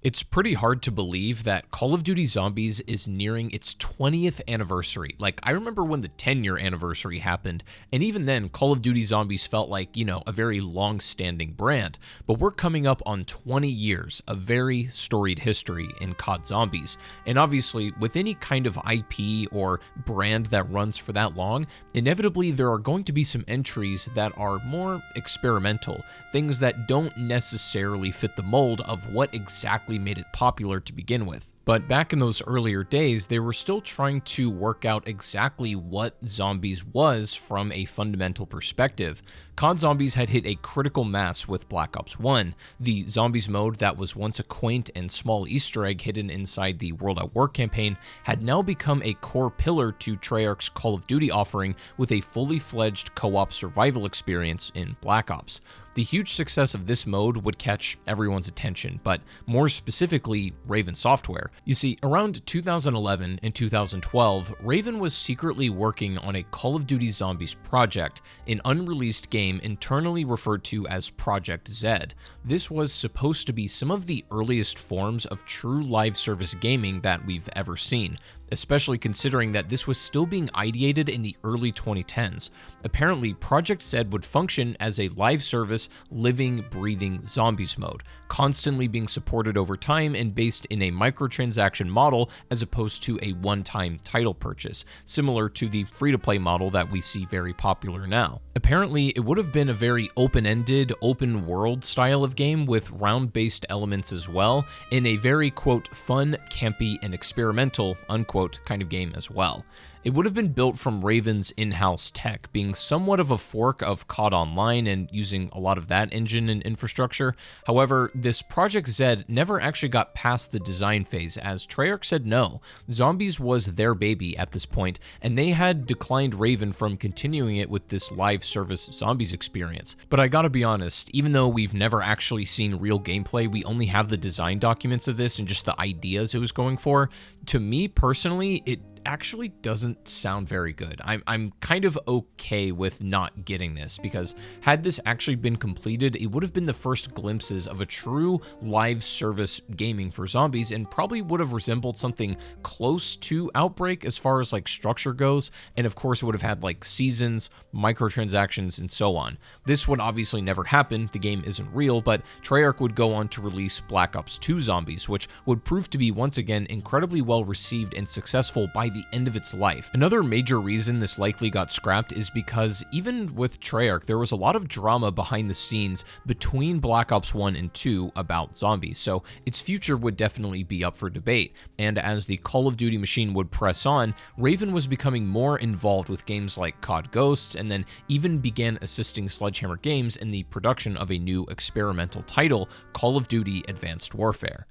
It's pretty hard to believe that Call of Duty Zombies is nearing its 20th anniversary. Like, I remember when the 10-year anniversary happened, and even then, Call of Duty Zombies felt like, a very long-standing brand. But we're coming up on 20 years of very storied history in COD Zombies. And obviously, with any kind of IP or brand that runs for that long, inevitably there are going to be some entries that are more experimental, things that don't necessarily fit the mold of what exactly made it popular to begin with. But back in those earlier days, they were still trying to work out exactly what Zombies was from a fundamental perspective. COD Zombies had hit a critical mass with Black Ops 1. The Zombies mode that was once a quaint and small Easter egg hidden inside the World at War campaign had now become a core pillar to Treyarch's Call of Duty offering with a fully fledged co-op survival experience in Black Ops. The huge success of this mode would catch everyone's attention, but more specifically, Raven Software. You see, around 2011 and 2012, Raven was secretly working on a Call of Duty Zombies project, an unreleased game internally referred to as Project Zed. This was supposed to be some of the earliest forms of true live service gaming that we've ever seen, especially considering that this was still being ideated in the early 2010s. Apparently, Project Zed would function as a live service, living, breathing Zombies mode, constantly being supported over time and based in a microtransaction model as opposed to a one-time title purchase, similar to the free-to-play model that we see very popular now. Apparently, it would have been a very open-ended, open-world style of game with round-based elements as well, in a very, quote, fun, campy, and experimental, unquote, kind of game as well. It would have been built from Raven's in-house tech, being somewhat of a fork of COD Online and using a lot of that engine and infrastructure. However, this Project Zed never actually got past the design phase, as Treyarch said no. Zombies was their baby at this point, and they had declined Raven from continuing it with this live service Zombies experience. But I gotta be honest, even though we've never actually seen real gameplay, we only have the design documents of this and just the ideas it was going for. To me personally, it actually doesn't sound very good. I'm kind of okay with not getting this, because had this actually been completed, it would have been the first glimpses of a true live service gaming for Zombies, and probably would have resembled something close to Outbreak as far as like structure goes, and of course it would have had like seasons, microtransactions, and so on. This would obviously never happen, the game isn't real, but Treyarch would go on to release Black Ops 2 Zombies, which would prove to be once again incredibly well received and successful by the end of its life. Another major reason this likely got scrapped is because even with Treyarch, there was a lot of drama behind the scenes between Black Ops 1 and 2 about Zombies, so its future would definitely be up for debate. And as the Call of Duty machine would press on, Raven was becoming more involved with games like COD Ghosts, and then even began assisting Sledgehammer Games in the production of a new experimental title, Call of Duty Advanced Warfare.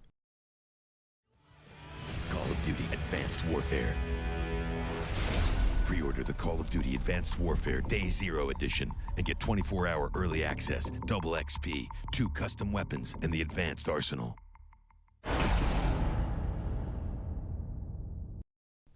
Call of Duty Advanced Warfare. Pre-order the Call of Duty Advanced Warfare Day Zero Edition and get 24-hour early access, double XP, 2 custom weapons, and the advanced arsenal.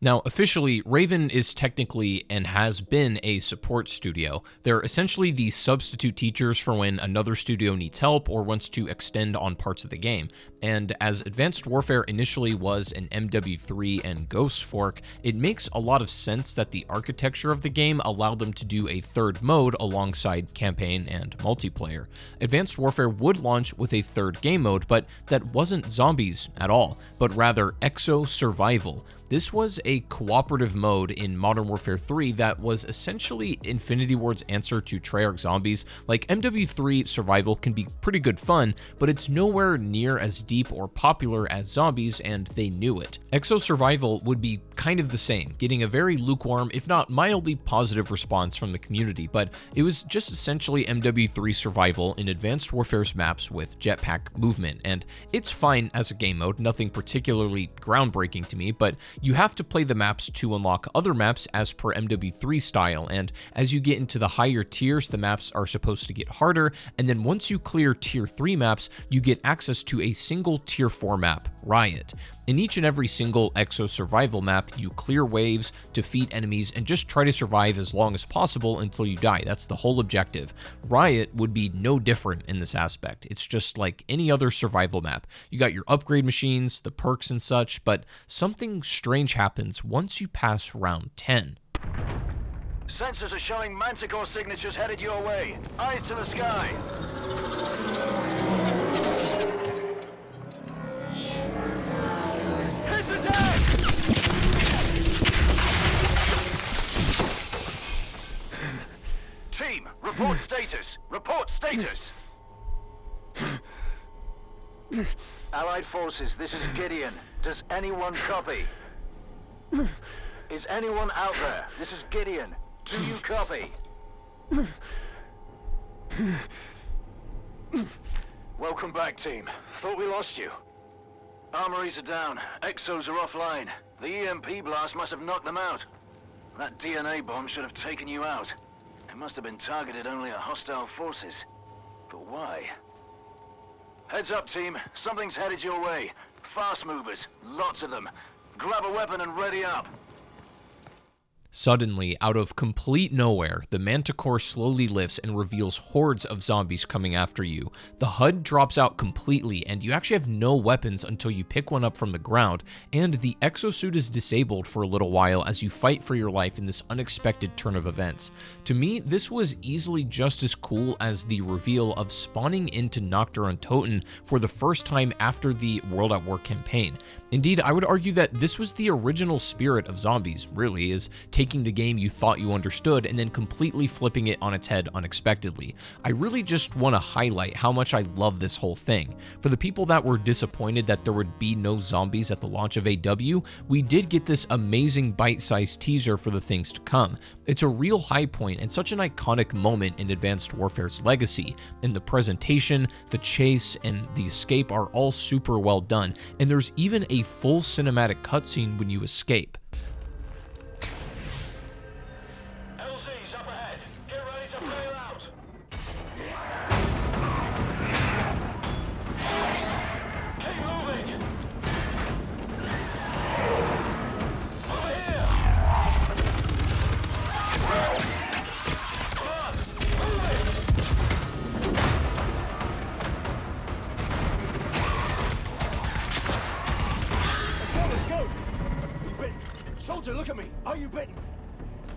Now, officially, Raven is technically and has been a support studio. They're essentially the substitute teachers for when another studio needs help or wants to extend on parts of the game. And as Advanced Warfare initially was an MW3 and Ghosts fork, it makes a lot of sense that the architecture of the game allowed them to do a third mode alongside campaign and multiplayer. Advanced Warfare would launch with a third game mode, but that wasn't Zombies at all, but rather Exo Survival. This was a cooperative mode in Modern Warfare 3 that was essentially Infinity Ward's answer to Treyarch Zombies. Like, MW3 Survival can be pretty good fun, but it's nowhere near as deep or popular as Zombies, and they knew it. Exo Survival would be kind of the same, getting a very lukewarm, if not mildly positive response from the community, but it was just essentially MW3 Survival in Advanced Warfare's maps with jetpack movement, and it's fine as a game mode, nothing particularly groundbreaking to me, but you have to play play the maps to unlock other maps as per MW3 style, and as you get into the higher tiers, the maps are supposed to get harder, and then once you clear tier 3 maps, you get access to a single tier 4 map, Riot. In each and every single Exo survival map, you clear waves, defeat enemies, and just try to survive as long as possible until you die. That's the whole objective. Riot would be no different in this aspect. It's just like any other survival map. You got your upgrade machines, the perks and such, but something strange happens once you pass round 10. Sensors are showing Manticore signatures headed your way. Eyes to the sky. Hit the deck! Team, report status. Report status. Allied forces, this is Gideon. Does anyone copy? Is anyone out there? This is Gideon. Do you copy? Welcome back, team. Thought we lost you. Armories are down. Exos are offline. The EMP blast must have knocked them out. That DNA bomb should have taken you out. It must have been targeted only at hostile forces. But why? Heads up, team. Something's headed your way. Fast movers. Lots of them. Grab a weapon and ready up. Suddenly, out of complete nowhere, the Manticore slowly lifts and reveals hordes of zombies coming after you. The HUD drops out completely, and you actually have no weapons until you pick one up from the ground, and the exosuit is disabled for a little while as you fight for your life in this unexpected turn of events. To me, this was easily just as cool as the reveal of spawning into Nocturne und Toten for the first time after the World at War campaign. Indeed, I would argue that this was the original spirit of zombies, really, is taking the game you thought you understood and then completely flipping it on its head unexpectedly. I really just want to highlight how much I love this whole thing. For the people that were disappointed that there would be no zombies at the launch of AW, we did get this amazing bite-sized teaser for the things to come. It's a real high point and such an iconic moment in Advanced Warfare's legacy, and the presentation, the chase, and the escape are all super well done, and there's even a full cinematic cutscene when you escape. LZ's up ahead. Get ready to clear out. Keep moving. Over here. Come on, move it. Let's go. Are you bitten? Soldier, look at me. Are you bitten?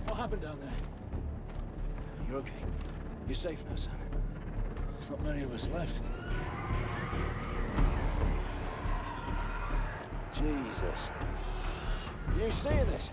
What happened down there? You're okay. You're safe now, son. There's not many of us left. Jesus. You seeing this?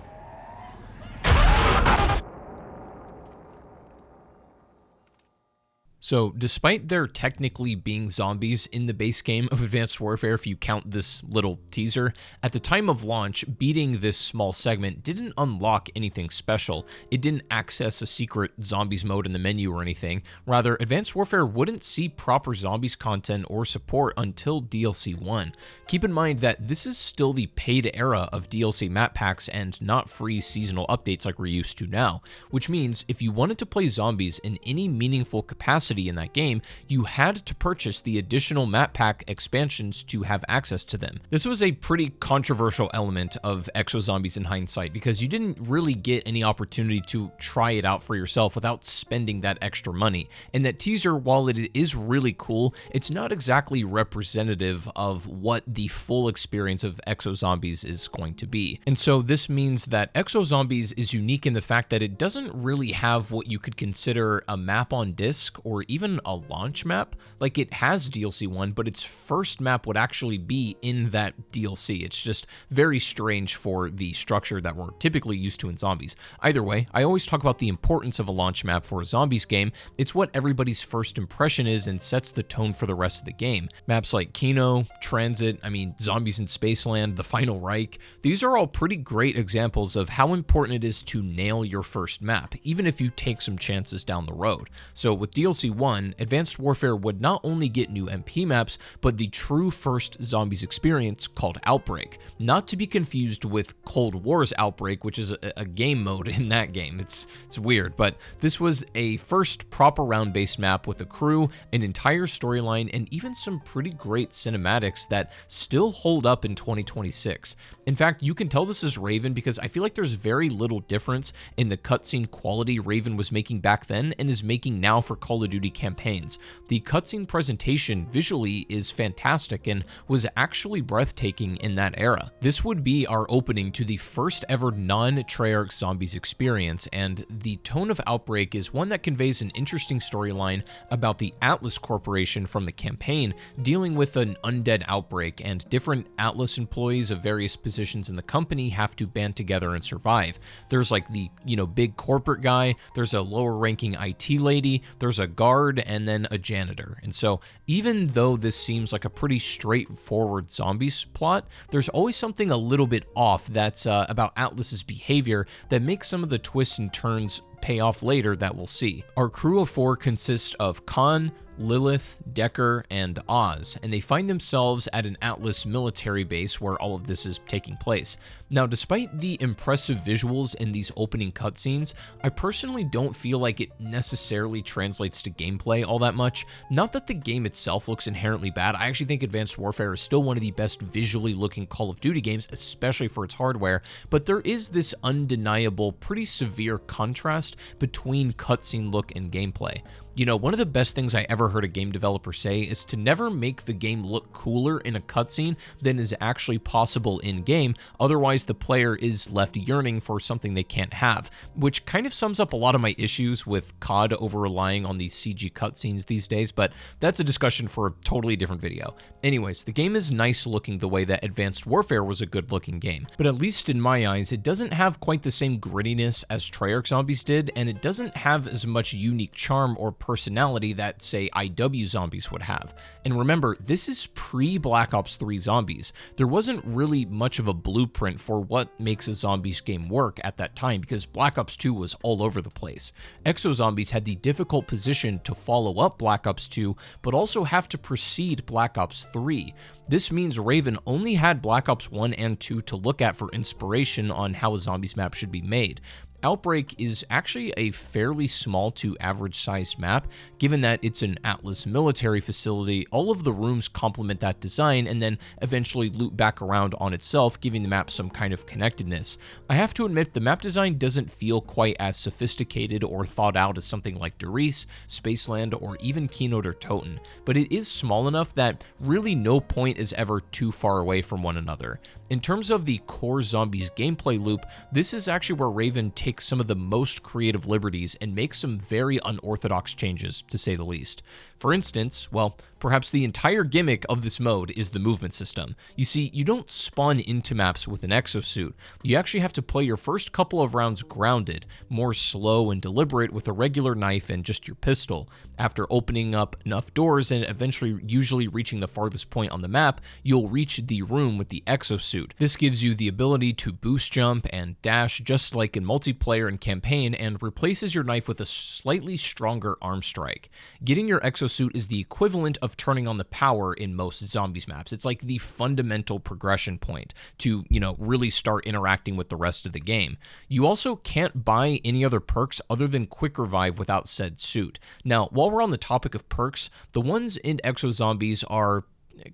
So, despite there technically being zombies in the base game of Advanced Warfare, if you count this little teaser, at the time of launch, beating this small segment didn't unlock anything special. It didn't access a secret zombies mode in the menu or anything. Rather, Advanced Warfare wouldn't see proper zombies content or support until DLC 1. Keep in mind that this is still the paid era of DLC map packs and not free seasonal updates like we're used to now, which means if you wanted to play zombies in any meaningful capacity in that game, you had to purchase the additional map pack expansions to have access to them. This was a pretty controversial element of Exo Zombies in hindsight, because you didn't really get any opportunity to try it out for yourself without spending that extra money. And that teaser, while it is really cool, it's not exactly representative of what the full experience of Exo Zombies is going to be. And so this means that Exo Zombies is unique in the fact that it doesn't really have what you could consider a map on disc or even a launch map. Like, it has DLC 1, but its first map would actually be in that DLC. It's just very strange for the structure that we're typically used to in zombies. Either way, I always talk about the importance of a launch map for a zombies game. It's what everybody's first impression is and sets the tone for the rest of the game. Maps like Kino, Transit, Zombies in Spaceland, The Final Reich, these are all pretty great examples of how important it is to nail your first map, even if you take some chances down the road. So with DLC 2021, Advanced Warfare would not only get new MP maps, but the true first zombies experience called Outbreak. Not to be confused with Cold War's Outbreak, which is a game mode in that game. It's weird, but this was a first proper round-based map with a crew, an entire storyline, and even some pretty great cinematics that still hold up in 2026. In fact, you can tell this is Raven because I feel like there's very little difference in the cutscene quality Raven was making back then and is making now for Call of Duty campaigns. The cutscene presentation visually is fantastic and was actually breathtaking in that era. This would be our opening to the first ever non-Treyarch Zombies experience, and the tone of Outbreak is one that conveys an interesting storyline about the Atlas Corporation from the campaign dealing with an undead outbreak, and different Atlas employees of various positions in the company have to band together and survive. There's like the, big corporate guy, there's a lower ranking IT lady, there's a guard, and then a janitor. And so even though this seems like a pretty straightforward zombies plot, there's always something a little bit off that's about Atlas's behavior that makes some of the twists and turns pay off later that we'll see. Our crew of 4 consists of Khan, Lilith, Decker, and Oz, and they find themselves at an Atlas military base where all of this is taking place. Now, despite the impressive visuals in these opening cutscenes, I personally don't feel like it necessarily translates to gameplay all that much. Not that the game itself looks inherently bad. I actually think Advanced Warfare is still one of the best visually looking Call of Duty games, especially for its hardware, but there is this undeniable, pretty severe contrast between cutscene look and gameplay. One of the best things I ever heard a game developer say is to never make the game look cooler in a cutscene than is actually possible in-game, otherwise the player is left yearning for something they can't have, which kind of sums up a lot of my issues with COD over-relying on these CG cutscenes these days, but that's a discussion for a totally different video. Anyways, the game is nice looking the way that Advanced Warfare was a good looking game, but at least in my eyes, it doesn't have quite the same grittiness as Treyarch Zombies did, and it doesn't have as much unique charm or personality that, say, IW Zombies would have. And remember, this is pre-Black Ops 3 Zombies. There wasn't really much of a blueprint for what makes a Zombies game work at that time because Black Ops 2 was all over the place. Exo Zombies had the difficult position to follow up Black Ops 2, but also have to precede Black Ops 3. This means Raven only had Black Ops 1 and 2 to look at for inspiration on how a Zombies map should be made. Outbreak is actually a fairly small to average sized map. Given that it's an Atlas military facility, all of the rooms complement that design and then eventually loop back around on itself, giving the map some kind of connectedness. I have to admit, the map design doesn't feel quite as sophisticated or thought out as something like Doris, Spaceland, or even Keynote or Toten, but it is small enough that really no point is ever too far away from one another. In terms of the core Zombies gameplay loop, this is actually where Raven takes some of the most creative liberties and makes some very unorthodox changes, to say the least. For instance, well, perhaps the entire gimmick of this mode is the movement system. You see, you don't spawn into maps with an exosuit. You actually have to play your first couple of rounds grounded, more slow and deliberate with a regular knife and just your pistol. After opening up enough doors and eventually usually reaching the farthest point on the map, you'll reach the room with the exosuit. This gives you the ability to boost jump and dash just like in multiplayer and campaign, and replaces your knife with a slightly stronger arm strike. Getting your exosuit is the equivalent of turning on the power in most Zombies maps. It's like the fundamental progression point to, really start interacting with the rest of the game. You also can't buy any other perks other than Quick Revive without said suit. Now, while we're on the topic of perks, the ones in Exo Zombies are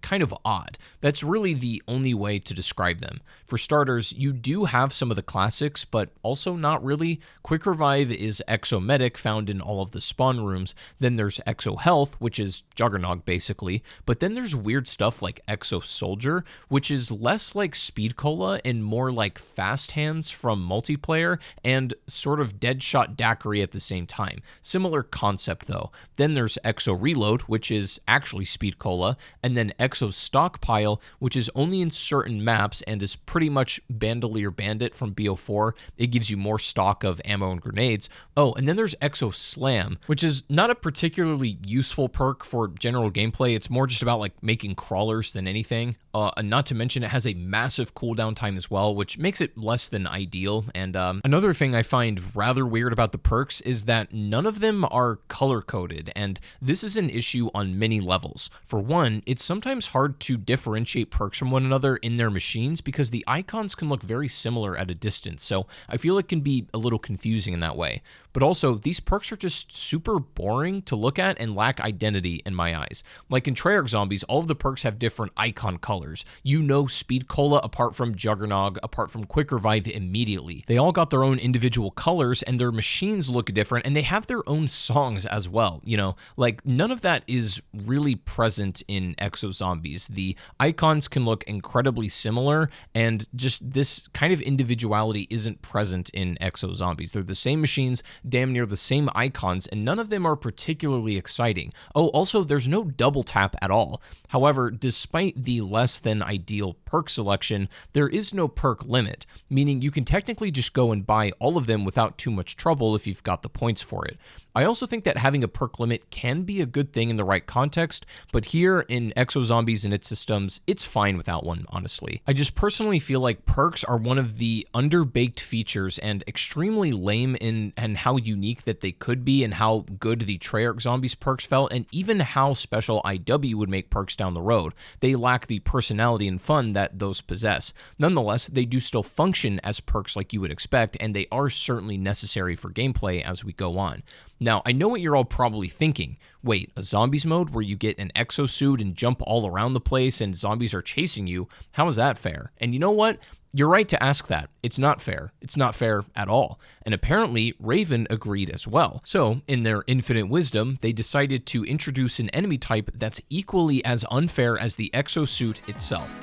kind of odd. That's really the only way to describe them. For starters, you do have some of the classics, but also not really. Quick Revive is Exo Medic, found in all of the spawn rooms. Then there's Exo Health, which is Juggernog basically. But then there's weird stuff like Exo Soldier, which is less like Speed Cola and more like Fast Hands from multiplayer and sort of Deadshot Daiquiri at the same time. Similar concept though. Then there's Exo Reload, which is actually Speed Cola, and then an exo stockpile, which is only in certain maps and is pretty much Bandolier Bandit from BO4. It gives you more stock of ammo and grenades. Oh, and then there's Exo Slam, which is not a particularly useful perk for general gameplay. It's more just about like making crawlers than anything. Not to mention it has a massive cooldown time as well, which makes it less than ideal. And another thing I find rather weird about the perks is that none of them are color-coded, and this is an issue on many levels. For one, it's sometimes hard to differentiate perks from one another in their machines because the icons can look very similar at a distance, so I feel it can be a little confusing in that way. But also, these perks are just super boring to look at and lack identity in my eyes. Like in Treyarch Zombies, all of the perks have different icon colors. You know Speed Cola apart from Juggernog, apart from Quick Revive immediately. They all got their own individual colors and their machines look different and they have their own songs as well. You know, like none of that is really present in Exo Zombies. The icons can look incredibly similar and just this kind of individuality isn't present in Exo Zombies. They're the same machines, damn near the same icons, and none of them are particularly exciting. Oh, also, there's no double tap at all. However, despite the less than ideal perk selection, there is no perk limit, meaning you can technically just go and buy all of them without too much trouble if you've got the points for it. I also think that having a perk limit can be a good thing in the right context, but here in Exo Zombies and its systems, it's fine without one, honestly. I just personally feel like perks are one of the underbaked features and extremely lame in and how unique that they could be and how good the Treyarch Zombies perks felt and even how special IW would make perks down the road. They lack the personality and fun that those possess. Nonetheless, they do still function as perks like you would expect, and they are certainly necessary for gameplay as we go on. Now, I know what you're all probably thinking. Wait, a zombies mode where you get an exosuit and jump all around the place and zombies are chasing you? How is that fair? And you know what? You're right to ask that. It's not fair. It's not fair at all. And apparently, Raven agreed as well. So, in their infinite wisdom, they decided to introduce an enemy type that's equally as unfair as the exosuit itself.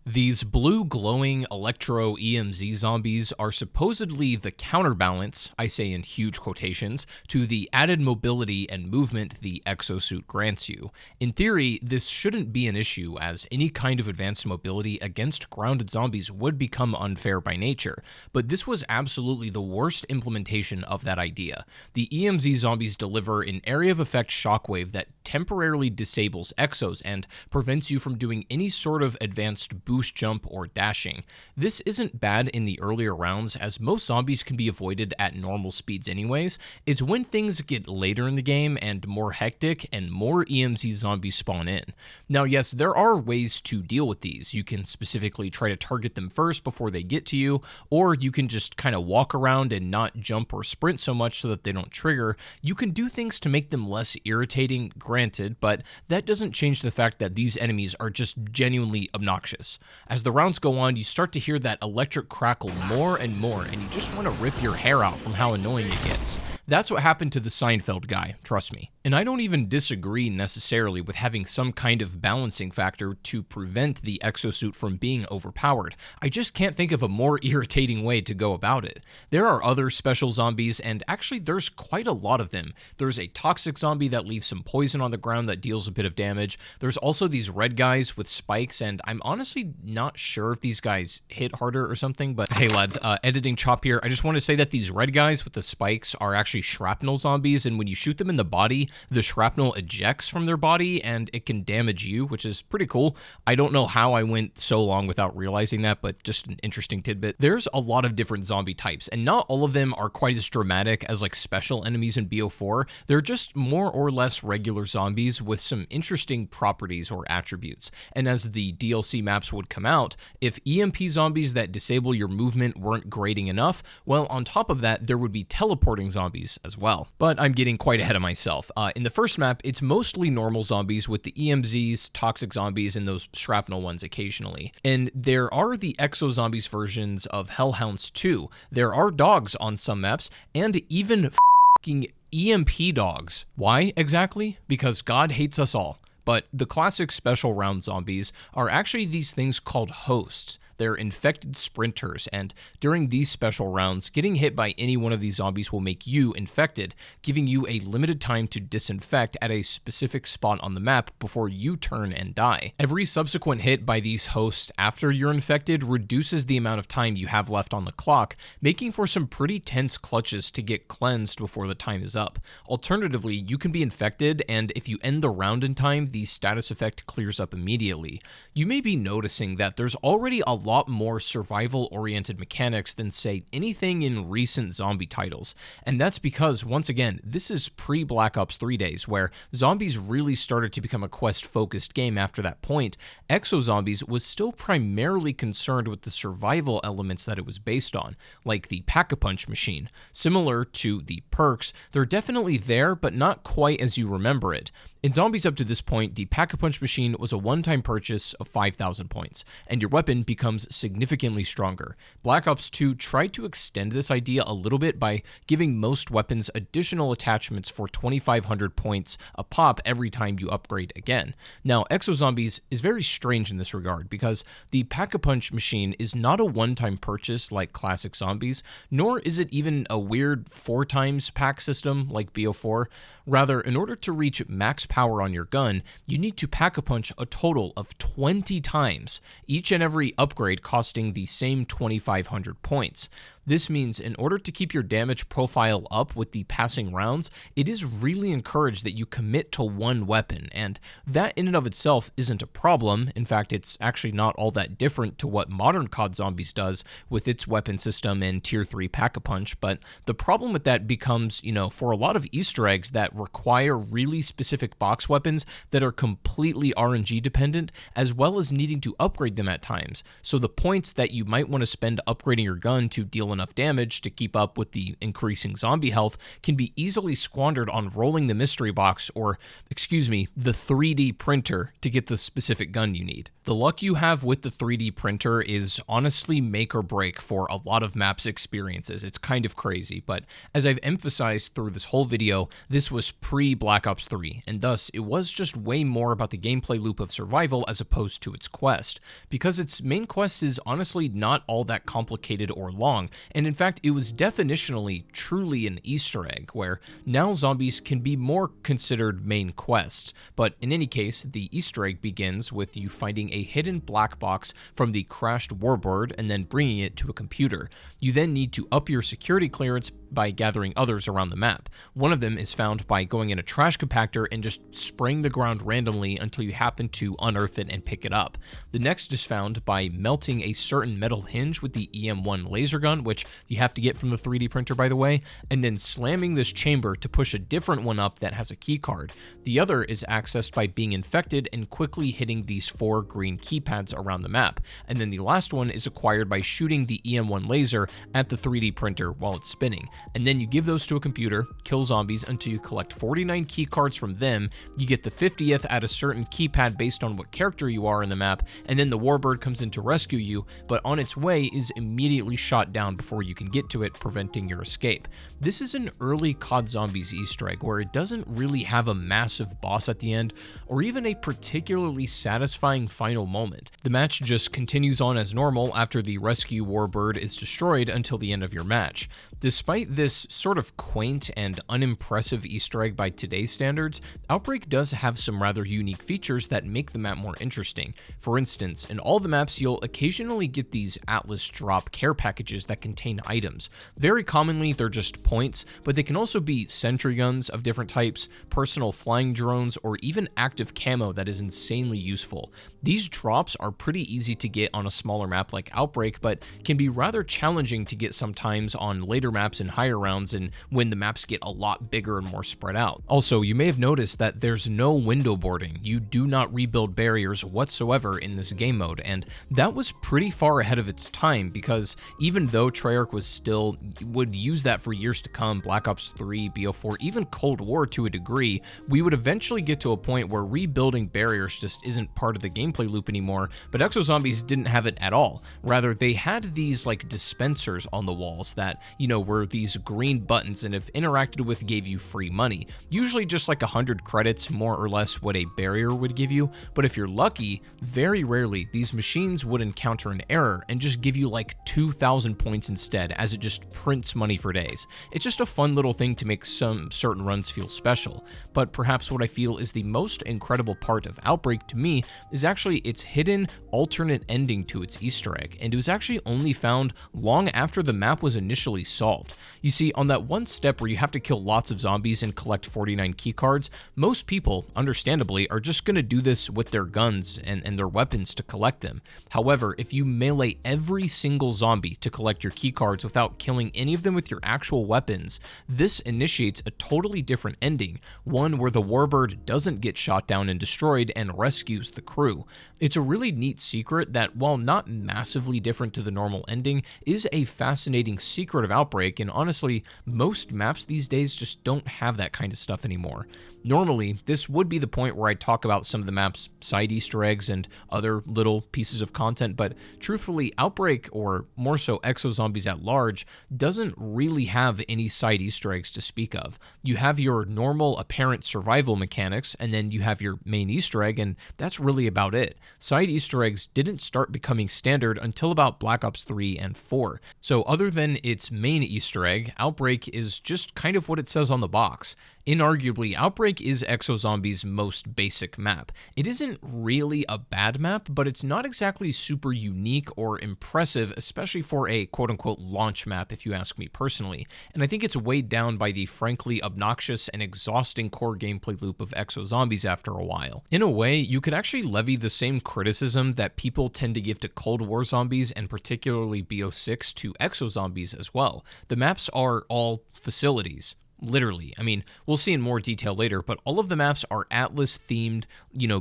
These blue glowing electro EMZ zombies are supposedly the counterbalance, I say in huge quotations, to the added mobility and movement the exosuit grants you. In theory, this shouldn't be an issue, as any kind of advanced mobility against grounded zombies would become unfair by nature, but this was absolutely the worst implementation of that idea. The EMZ zombies deliver an area of effect shockwave that temporarily disables exos and prevents you from doing any sort of advanced boost jump or dashing. This isn't bad in the earlier rounds, as most zombies can be avoided at normal speeds anyways. It's when things get later in the game and more hectic and more EMZ zombies spawn in. Now yes, there are ways to deal with these. You can specifically try to target them first before they get to you, or you can just kind of walk around and not jump or sprint so much so that they don't trigger. You can do things to make them less irritating, granted, but that doesn't change the fact that these enemies are just genuinely obnoxious. As the rounds go on, you start to hear that electric crackle more and more, and you just want to rip your hair out from how annoying it gets. That's what happened to the Seinfeld guy, trust me. And I don't even disagree necessarily with having some kind of balancing factor to prevent the exosuit from being overpowered. I just can't think of a more irritating way to go about it. There are other special zombies, and actually there's quite a lot of them. There's a toxic zombie that leaves some poison on the ground that deals a bit of damage. There's also these red guys with spikes, and I'm honestly not sure if these guys hit harder or something, but hey lads, editing chop here. I just want to say that these red guys with the spikes are actually shrapnel zombies, and when you shoot them in the body, the shrapnel ejects from their body and it can damage you, which is pretty cool. I don't know how I went so long without realizing that, but just an interesting tidbit. There's a lot of different zombie types, and not all of them are quite as dramatic as like special enemies in BO4. They're just more or less regular zombies with some interesting properties or attributes. And as the DLC maps would come out, if EMP zombies that disable your movement weren't grating enough, well, on top of that, there would be teleporting zombies as well. But I'm getting quite ahead of myself. In the first map, it's mostly normal zombies with the EMZs, toxic zombies, and those shrapnel ones occasionally. And there are the Exo Zombies versions of Hellhounds too. There are dogs on some maps, and even f***ing EMP dogs. Why exactly? Because God hates us all. But the classic special round zombies are actually these things called hosts. They're infected sprinters, and during these special rounds, getting hit by any one of these zombies will make you infected, giving you a limited time to disinfect at a specific spot on the map before you turn and die. Every subsequent hit by these hosts after you're infected reduces the amount of time you have left on the clock, making for some pretty tense clutches to get cleansed before the time is up. Alternatively, you can be infected, and if you end the round in time, the status effect clears up immediately. You may be noticing that there's already a lot more survival-oriented mechanics than, say, anything in recent zombie titles. And that's because, once again, this is pre-Black Ops 3 days, where zombies really started to become a quest-focused game after that point. Exozombies was still primarily concerned with the survival elements that it was based on, like the Pack-a-Punch machine. Similar to the perks, they're definitely there, but not quite as you remember it. In zombies up to this point, the Pack-a-Punch machine was a one-time purchase of 5,000 points, and your weapon becomes significantly stronger. Black Ops 2 tried to extend this idea a little bit by giving most weapons additional attachments for 2,500 points a pop every time you upgrade again. Now, Exozombies is very strange in this regard, because the Pack-a-Punch machine is not a one-time purchase like classic zombies, nor is it even a weird 4x pack system like BO4. Rather, in order to reach max power on your gun, you need to Pack-a-Punch a total of 20 times, each and every upgrade costing the same 2,500 points. This means in order to keep your damage profile up with the passing rounds, it is really encouraged that you commit to one weapon, and that in and of itself isn't a problem. In fact, it's actually not all that different to what modern COD Zombies does with its weapon system and Tier 3 Pack-a-Punch, but the problem with that becomes, for a lot of Easter eggs that require really specific box weapons that are completely RNG dependent, as well as needing to upgrade them at times. So the points that you might want to spend upgrading your gun to deal enough damage to keep up with the increasing zombie health can be easily squandered on rolling the mystery box, or, the 3D printer to get the specific gun you need. The luck you have with the 3D printer is honestly make or break for a lot of maps experiences. It's kind of crazy, but as I've emphasized through this whole video, this was pre-Black Ops 3, and thus it was just way more about the gameplay loop of survival as opposed to its quest, because its main quest is honestly not all that complicated or long, and in fact it was definitionally truly an Easter egg, where now zombies can be more considered main quests. But in any case, the Easter egg begins with you finding a hidden black box from the crashed warbird and then bringing it to a computer. You then need to up your security clearance by gathering others around the map. One of them is found by going in a trash compactor and just spraying the ground randomly until you happen to unearth it and pick it up. The next is found by melting a certain metal hinge with the EM1 laser gun, which you have to get from the 3D printer by the way, and then slamming this chamber to push a different one up that has a key card. The other is accessed by being infected and quickly hitting these 4 green keypads around the map. And then the last one is acquired by shooting the EM1 laser at the 3D printer while it's spinning. And then you give those to a computer, kill zombies until you collect 49 key cards from them. You get the 50th at a certain keypad based on what character you are in the map, and then the warbird comes in to rescue you, but on its way is immediately shot down before you can get to it, preventing your escape. This is an early COD Zombies Easter egg where it doesn't really have a massive boss at the end, or even a particularly satisfying final moment. The match just continues on as normal after the rescue warbird is destroyed until the end of your match. Despite this sort of quaint and unimpressive Easter egg by today's standards, Outbreak does have some rather unique features that make the map more interesting. For instance, in all the maps you'll occasionally get these Atlas drop care packages that contain items. Very commonly they're just points, but they can also be sentry guns of different types, personal flying drones, or even active camo that is insanely useful. These drops are pretty easy to get on a smaller map like Outbreak, but can be rather challenging to get sometimes on later maps and higher rounds, and when the maps get a lot bigger and more spread out. Also, you may have noticed that there's no window boarding. You do not rebuild barriers whatsoever in this game mode, and that was pretty far ahead of its time, because even though Treyarch would use that for years to come, Black Ops 3, BO4, even Cold War to a degree, we would eventually get to a point where rebuilding barriers just isn't part of the gameplay loop anymore, but Exozombies didn't have it at all. Rather, they had these like dispensers on the walls that, were these green buttons, and if interacted with gave you free money. Usually just like 100 credits, more or less what a barrier would give you, but if you're lucky, very rarely these machines would encounter an error and just give you like 2,000 points instead, as it just prints money for days. It's just a fun little thing to make some certain runs feel special, but perhaps what I feel is the most incredible part of Outbreak to me is actually its hidden alternate ending to its Easter egg, and it was actually only found long after the map was initially solved. You see, on that one step where you have to kill lots of zombies and collect 49 keycards, most people, understandably, are just going to do this with their guns and their weapons to collect them. However, if you melee every single zombie to collect your keycards without killing any of them with your actual weapons, this initiates a totally different ending, one where the Warbird doesn't get shot down and destroyed and rescues the crew. It's a really neat secret that, while not massively different to the normal ending, is a fascinating secret of Outbreak, and honestly, most maps these days just don't have that kind of stuff anymore. Normally, this would be the point where I talk about some of the map's side Easter eggs and other little pieces of content, but truthfully, Outbreak, or more so Exozombies at large, doesn't really have any side Easter eggs to speak of. You have your normal apparent survival mechanics, and then you have your main Easter egg, and that's really about it. Side Easter eggs didn't start becoming standard until about Black Ops 3 and 4. So other than its main Easter egg, Outbreak is just kind of what it says on the box. Inarguably, Outbreak is Exozombies' most basic map. It isn't really a bad map, but it's not exactly super unique or impressive, especially for a quote-unquote launch map, if you ask me personally. And I think it's weighed down by the frankly obnoxious and exhausting core gameplay loop of Exozombies after a while. In a way, you could actually levy the same criticism that people tend to give to Cold War zombies, and particularly BO6, to Exozombies as well. The maps are all facilities. Literally. I mean, we'll see in more detail later, but all of the maps are Atlas-themed,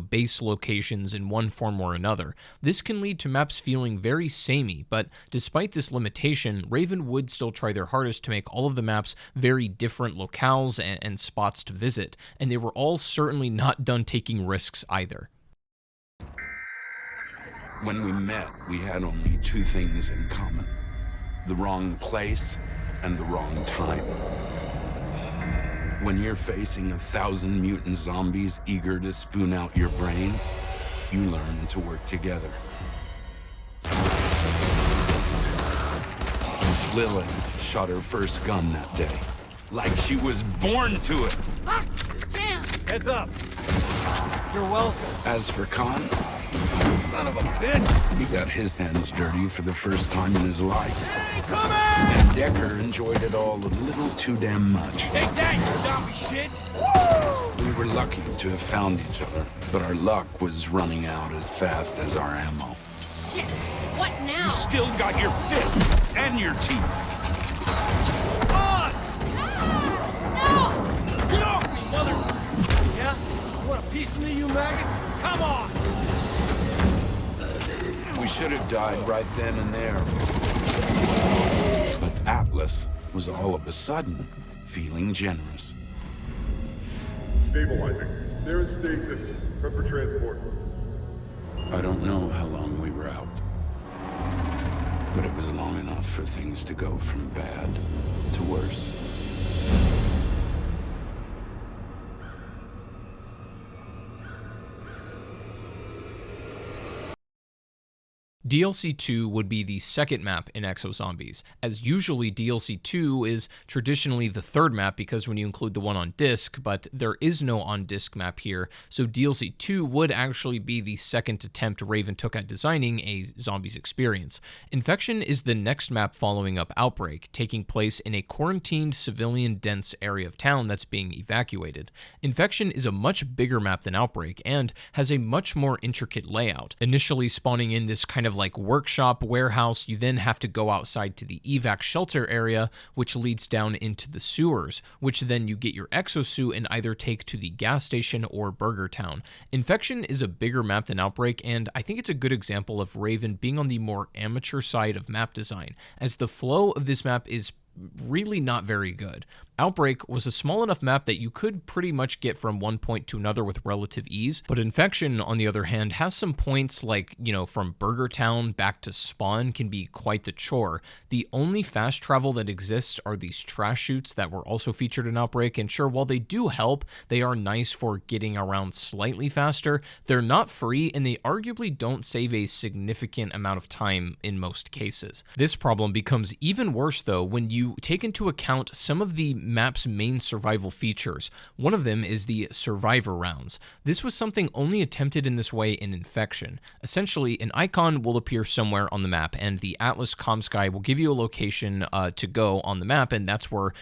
base locations in one form or another. This can lead to maps feeling very samey, but despite this limitation, Raven would still try their hardest to make all of the maps very different locales and spots to visit, and they were all certainly not done taking risks either. When we met, we had only two things in common: the wrong place and the wrong time. When you're facing 1,000 mutant zombies eager to spoon out your brains, you learn to work together. Lilith shot her first gun that day, like she was born to it. Ah, damn! Heads up! You're welcome. As for Khan, Son of a bitch! he got his hands dirty for the first time in his life. Hey, come And Decker enjoyed it all a little too damn much. Take that, you zombie shit! Woo! We were lucky to have found each other, but our luck was running out as fast as our ammo. Shit! What now? You still got your fists and your teeth. On! No! Get off me, mother! Yeah? You want a piece of me, you maggots? Come on! We should have died right then and there. But Atlas was all of a sudden feeling generous. Stabilizing. They're in stasis. Prep for transport. I don't know how long we were out, but it was long enough for things to go from bad to worse. DLC 2 would be the second map in Exozombies, as usually DLC 2 is traditionally the third map because when you include the one on disc, but there is no on-disc map here, so DLC 2 would actually be the second attempt Raven took at designing a zombies experience. Infection is the next map following up Outbreak, taking place in a quarantined civilian-dense area of town that's being evacuated. Infection is a much bigger map than Outbreak and has a much more intricate layout, initially spawning in this kind of like workshop, warehouse. You then have to go outside to the evac shelter area, which leads down into the sewers, which then you get your exosuit and either take to the gas station or Burger Town. Infection is a bigger map than Outbreak, and I think it's a good example of Raven being on the more amateur side of map design, as the flow of this map is really not very good. Outbreak was a small enough map that you could pretty much get from one point to another with relative ease, but Infection, on the other hand, has some points like, from Burger Town back to Spawn can be quite the chore. The only fast travel that exists are these trash chutes that were also featured in Outbreak, and sure, while they do help, they are nice for getting around slightly faster. They're not free, and they arguably don't save a significant amount of time in most cases. This problem becomes even worse, though, when you take into account some of the map's main survival features. One of them is the survivor rounds. This was something only attempted in this way in Infection. Essentially, an icon will appear somewhere on the map, and the Atlas Comsky will give you a location to go on the map, and that's where,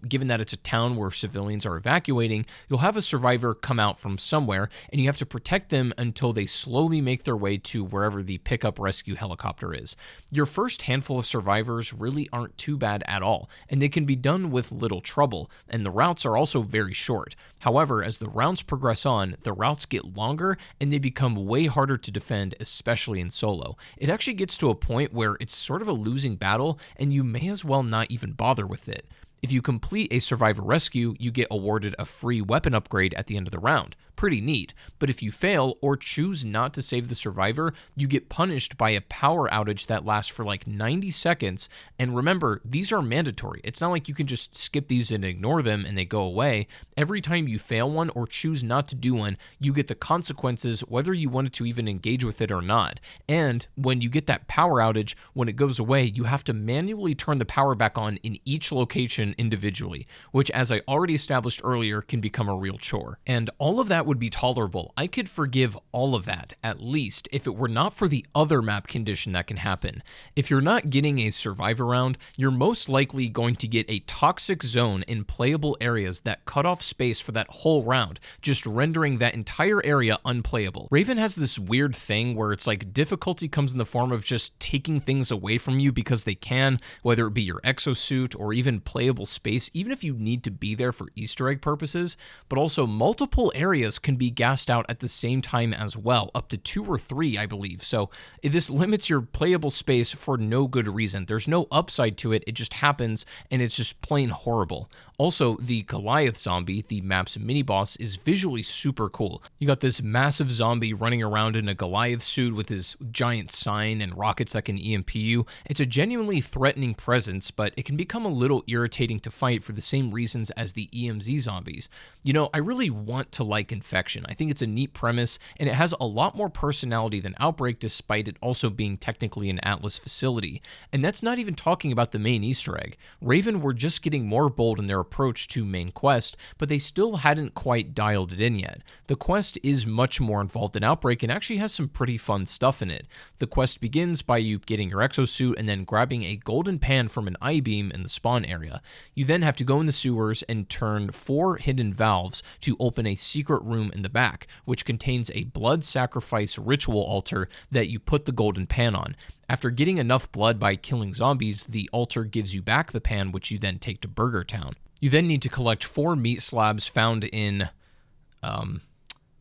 given that it's a town where civilians are evacuating, you'll have a survivor come out from somewhere, and you have to protect them until they slowly make their way to wherever the pickup rescue helicopter is. Your first handful of survivors really aren't too bad at all, and they can be done with little trouble, and the routes are also very short. However, as the rounds progress on, the routes get longer and they become way harder to defend, especially in solo. It actually gets to a point where it's sort of a losing battle, and you may as well not even bother with it. If you complete a survivor rescue, you get awarded a free weapon upgrade at the end of the round. Pretty neat. But if you fail or choose not to save the survivor, you get punished by a power outage that lasts for like 90 seconds. And remember, these are mandatory. It's not like you can just skip these and ignore them and they go away. Every time you fail one or choose not to do one, you get the consequences whether you wanted to even engage with it or not. And when you get that power outage, when it goes away, you have to manually turn the power back on in each location individually, which, as I already established earlier, can become a real chore. And all of that would be tolerable. I could forgive all of that, at least, if it were not for the other map condition that can happen. If you're not getting a survivor round, you're most likely going to get a toxic zone in playable areas that cut off space for that whole round, just rendering that entire area unplayable. Raven has this weird thing where it's like difficulty comes in the form of just taking things away from you because they can, whether it be your exosuit or even playable space, even if you need to be there for Easter egg purposes, but also multiple areas can be gassed out at the same time as well, up to 2 or 3, I believe. So this limits your playable space for no good reason. There's no upside to it. It just happens, and it's just plain horrible. Also, the Goliath zombie, the map's mini-boss, is visually super cool. You got this massive zombie running around in a Goliath suit with his giant sign and rockets that can EMP you. It's a genuinely threatening presence, but it can become a little irritating to fight for the same reasons as the EMZ zombies. I really want to like Infection. I think it's a neat premise, and it has a lot more personality than Outbreak, despite it also being technically an Atlas facility. And that's not even talking about the main Easter egg. Raven were just getting more bold in their approach to main quest, but they still hadn't quite dialed it in yet. The quest is much more involved than Outbreak and actually has some pretty fun stuff in it. The quest begins by you getting your exosuit and then grabbing a golden pan from an I-beam in the spawn area. You then have to go in the sewers and turn 4 hidden valves to open a secret room in the back, which contains a blood sacrifice ritual altar that you put the golden pan on. After getting enough blood by killing zombies, the altar gives you back the pan, which you then take to Burger Town. You then need to collect 4 meat slabs found in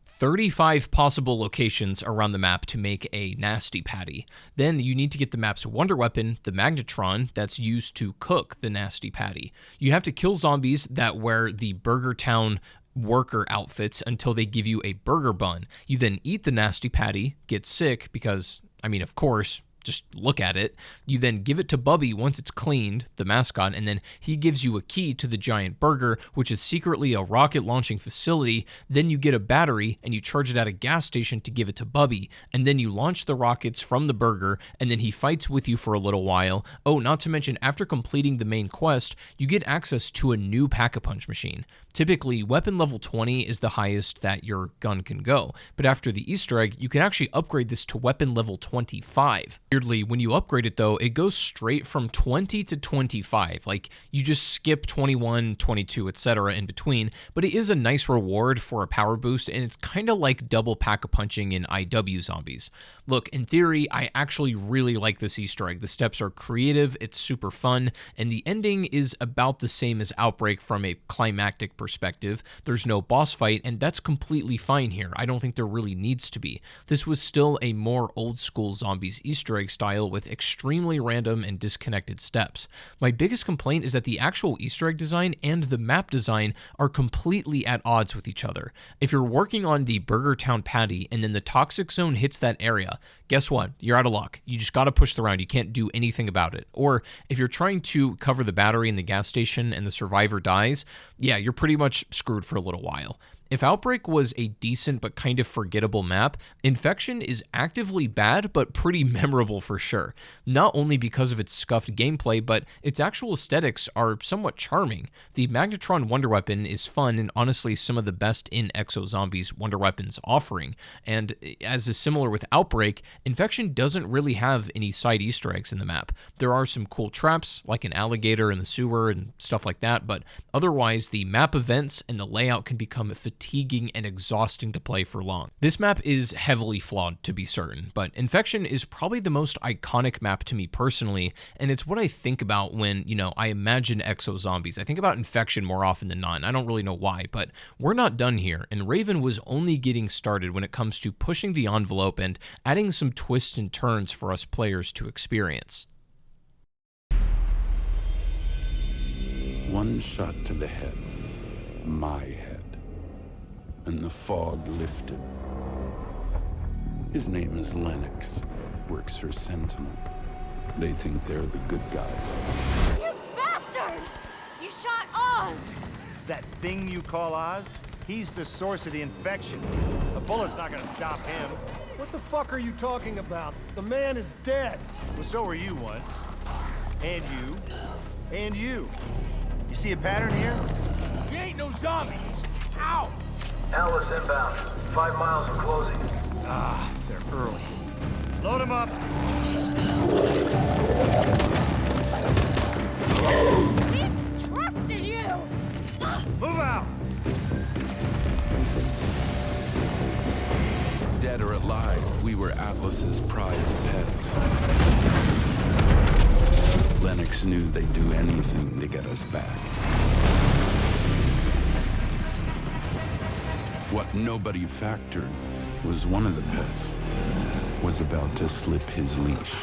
35 possible locations around the map to make a nasty patty. Then you need to get the map's wonder weapon, the magnetron, that's used to cook the nasty patty. You have to kill zombies that wear the Burger Town worker outfits until they give you a burger bun. You then eat the nasty patty, get sick because, of course, just look at it. You then give it to Bubby once it's cleaned, the mascot, and then he gives you a key to the giant burger, which is secretly a rocket launching facility. Then you get a battery and you charge it at a gas station to give it to Bubby, and then you launch the rockets from the burger, and then he fights with you for a little while. Oh, not to mention, after completing the main quest, you get access to a new Pack-a-Punch machine. Typically, weapon level 20 is the highest that your gun can go, but after the Easter egg, you can actually upgrade this to weapon level 25. Weirdly, when you upgrade it though, it goes straight from 20 to 25. Like, you just skip 21, 22, etc. in between, but it is a nice reward for a power boost, and it's kind of like double pack-a-punching in IW Zombies. Look, in theory, I actually really like this Easter egg. The steps are creative, it's super fun, and the ending is about the same as Outbreak from a climactic perspective. There's no boss fight, and that's completely fine here. I don't think there really needs to be. This was still a more old-school Zombies Easter egg style with extremely random and disconnected steps. My biggest complaint is that the actual Easter egg design and the map design are completely at odds with each other. If you're working on the Burger Town patty and then the toxic zone hits that area, guess what? You're out of luck. You just gotta push the round. You can't do anything about it. Or if you're trying to cover the battery in the gas station and the survivor dies, yeah, you're pretty much screwed for a little while. If Outbreak was a decent but kind of forgettable map, Infection is actively bad but pretty memorable for sure. Not only because of its scuffed gameplay, but its actual aesthetics are somewhat charming. The Magnetron Wonder Weapon is fun and honestly some of the best in Exo Zombies Wonder Weapons offering. And as is similar with Outbreak, Infection doesn't really have any side Easter eggs in the map. There are some cool traps, like an alligator in the sewer and stuff like that, but otherwise the map events and the layout can become fatiguing and exhausting to play for long. This map is heavily flawed, to be certain, but Infection is probably the most iconic map to me personally, and it's what I think about when, I imagine Exo Zombies. I think about Infection more often than not, and I don't really know why, but we're not done here, and Raven was only getting started when it comes to pushing the envelope and adding some twists and turns for us players to experience. One shot to the head. My head. And the fog lifted. His name is Lennox. Works for Sentinel. They think they're the good guys. You bastard! You shot Oz! That thing you call Oz? He's the source of the infection. A bullet's not gonna stop him. What the fuck are you talking about? The man is dead. Well, so were you once. And you. And you. You see a pattern here? We ain't no zombies. Ow! Alice inbound. 5 miles from closing. Ah, they're early. Load them up. We trusted you! Move out! Dead or alive, we were Atlas's prized pets. Lennox knew they'd do anything to get us back. What nobody factored was one of the pets was about to slip his leash.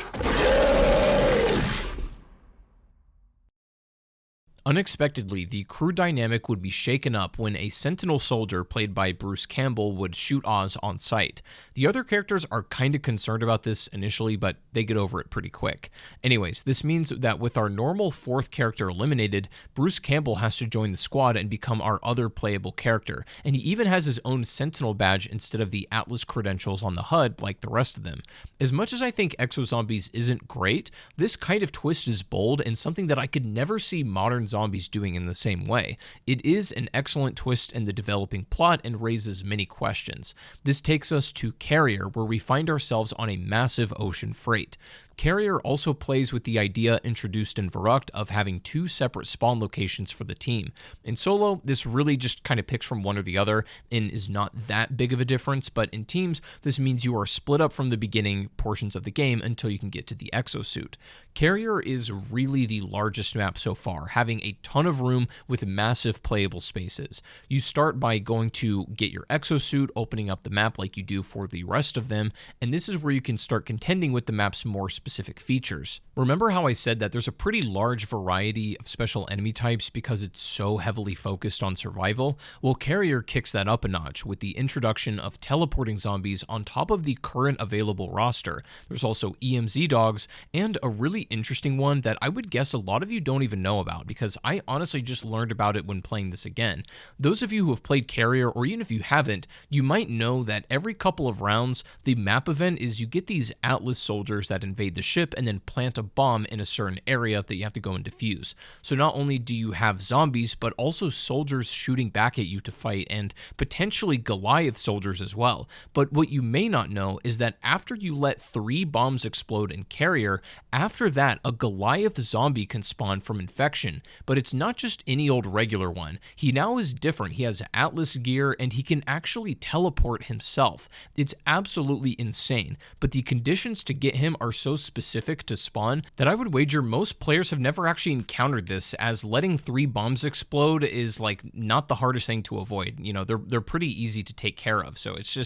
Unexpectedly, the crew dynamic would be shaken up when a Sentinel soldier played by Bruce Campbell would shoot Oz on sight. The other characters are kind of concerned about this initially, but they get over it pretty quick. Anyways, this means that with our normal fourth character eliminated, Bruce Campbell has to join the squad and become our other playable character, and he even has his own Sentinel badge instead of the Atlas credentials on the HUD like the rest of them. As much as I think Exo Zombies isn't great, this kind of twist is bold and something that I could never see modern Zombies doing in the same way. It is an excellent twist in the developing plot and raises many questions. This takes us to Carrier, where we find ourselves on a massive ocean freight. Carrier also plays with the idea introduced in Verrucht of having 2 separate spawn locations for the team. In solo, this really just kind of picks from one or the other and is not that big of a difference, but in teams, this means you are split up from the beginning portions of the game until you can get to the exosuit. Carrier is really the largest map so far, having a ton of room with massive playable spaces. You start by going to get your exosuit, opening up the map like you do for the rest of them, and this is where you can start contending with the map's more specific features. Remember how I said that there's a pretty large variety of special enemy types because it's so heavily focused on survival? Well, Carrier kicks that up a notch with the introduction of teleporting zombies on top of the current available roster. There's also EMZ dogs, and a really interesting one that I would guess a lot of you don't even know about because I honestly just learned about it when playing this again. Those of you who have played Carrier, or even if you haven't, you might know that every couple of rounds, the map event is you get these Atlas soldiers that invade invade the ship and then plant a bomb in a certain area that you have to go and defuse. So not only do you have zombies, but also soldiers shooting back at you to fight, and potentially Goliath soldiers as well. But what you may not know is that after you let 3 bombs explode in Carrier, after that, a Goliath zombie can spawn from infection. But it's not just any old regular one. He now is different. He has Atlas gear, and he can actually teleport himself. It's absolutely insane, but the conditions to get him are so specific to spawn that I would wager most players have never actually encountered this, as letting 3 bombs explode is like not the hardest thing to avoid. You know, they're pretty easy to take care of, so it's